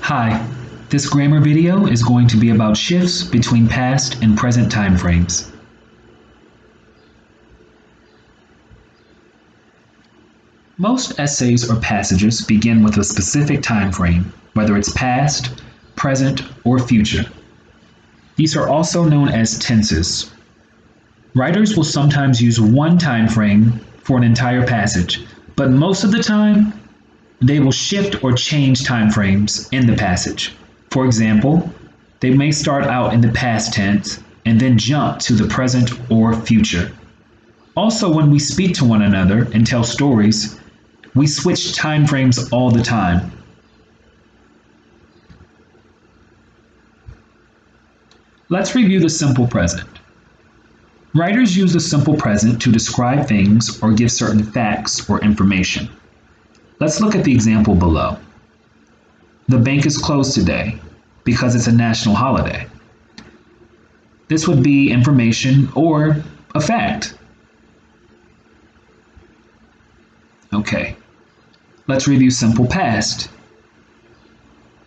Hi, this grammar video is going to be about shifts between past and present time frames. Most essays or passages begin with a specific time frame, whether it's past, present, or future. These are also known as tenses. Writers will sometimes use one time frame for an entire passage, but most of the time, they will shift or change time frames in the passage. For example, they may start out in the past tense and then jump to the present or future. Also, when we speak to one another and tell stories, we switch time frames all the time. Let's review the simple present. Writers use the simple present to describe things or give certain facts or information. Let's look at the example below. The bank is closed today because it's a national holiday. This would be information or a fact. Okay, let's review simple past.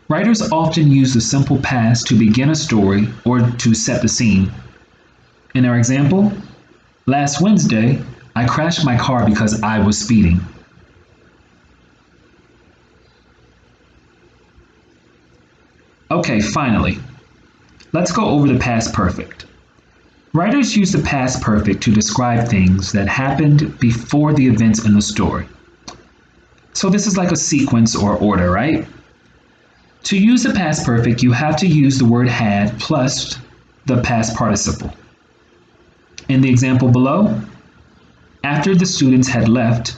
Writers often use the simple past to begin a story or to set the scene. In our example, last Wednesday, I crashed my car because I was speeding. Okay, finally, let's go over the past perfect. Writers use the past perfect to describe things that happened before the events in the story. So this is like a sequence or order, right? To use the past perfect, you have to use the word had plus the past participle. In the example below, after the students had left,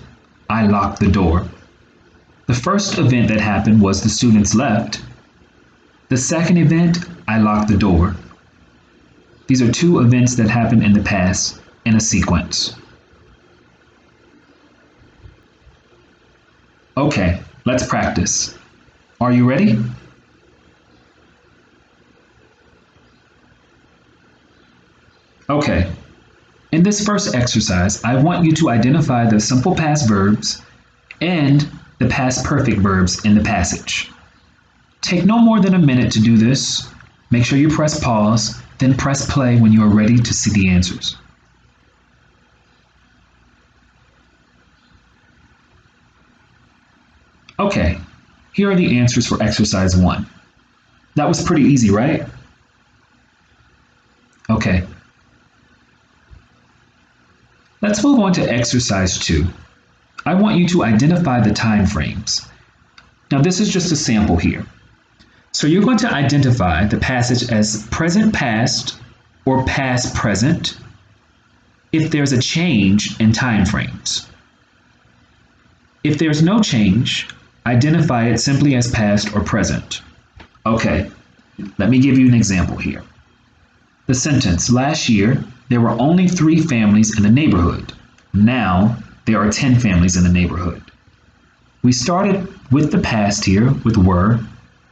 I locked the door. The first event that happened was the students left. The second event, I locked the door. These are two events that happened in the past in a sequence. Okay, let's practice. Are you ready? Okay, in this first exercise, I want you to identify the simple past verbs and the past perfect verbs in the passage. Take no more than a minute to do this. Make sure you press pause, then press play when you are ready to see the answers. Okay, here are the answers for exercise 1. That was pretty easy, right? Okay. Let's move on to exercise 2. I want you to identify the time frames. Now this is just a sample here. So you're going to identify the passage as present past or past present if there's a change in time frames. If there's no change, identify it simply as past or present. Okay, let me give you an example here. The sentence, last year, there were only 3 families in the neighborhood. Now, there are 10 families in the neighborhood. We started with the past here with were,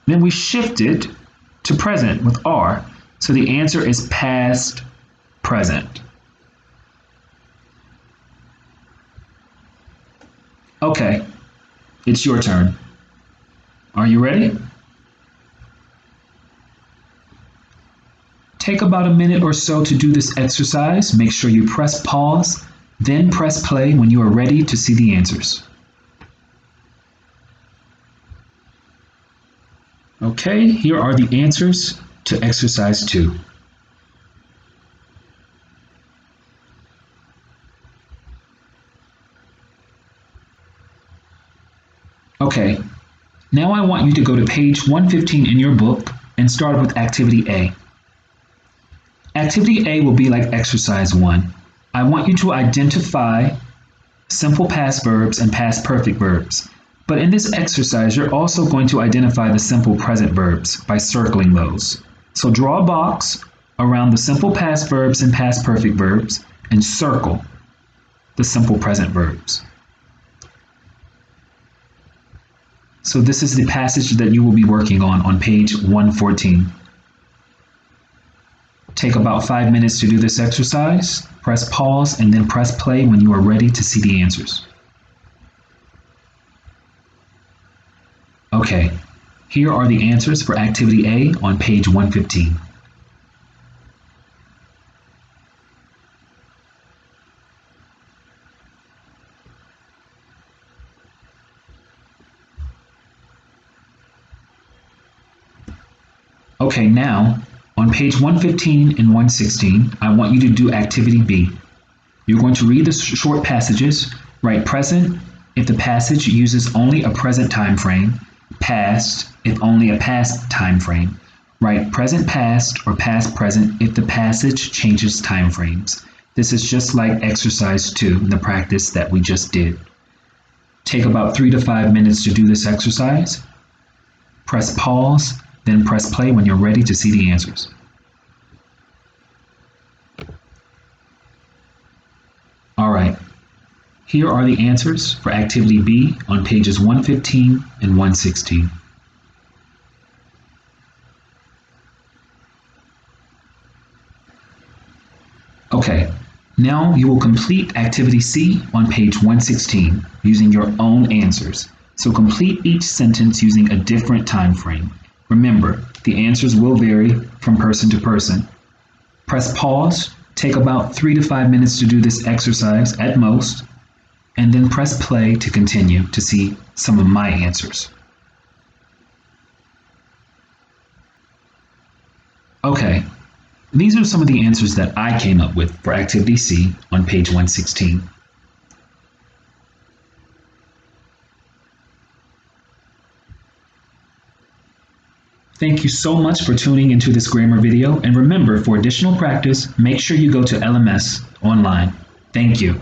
then we shifted to present with are, so the answer is past present. Okay, it's your turn. Are you ready? Take about a minute or so to do this exercise. Make sure you press pause, then press play when you are ready to see the answers. Okay, here are the answers to exercise 2. Okay, now I want you to go to page 115 in your book and start with activity A. Activity A will be like exercise 1. I want you to identify simple past verbs and past perfect verbs. But in this exercise, you're also going to identify the simple present verbs by circling those. So draw a box around the simple past verbs and past perfect verbs and circle the simple present verbs. So this is the passage that you will be working on page 114. Take about 5 minutes to do this exercise. Press pause and then press play when you are ready to see the answers. Okay, Here are the answers for Activity A on page 115. Okay, now on page 115 and 116, I want you to do Activity B. You're going to read the short passages, write present if the passage uses only a present time frame, past if only a past time frame. Write present past or past present if the passage changes time frames. This is just like exercise 2, the practice that we just did. Take about 3 to 5 minutes to do this exercise. Press pause, then press play when you're ready to see the answers. All right, here are the answers for Activity B on pages 115 and 116. Okay, now you will complete Activity C on page 116 using your own answers. So complete each sentence using a different time frame. Remember, the answers will vary from person to person. Press pause, take about 3 to 5 minutes to do this exercise at most, and then press play to continue to see some of my answers. Okay, these are some of the answers that I came up with for Activity C on page 116. Thank you so much for tuning into this grammar video, and remember, for additional practice, make sure you go to LMS online. Thank you.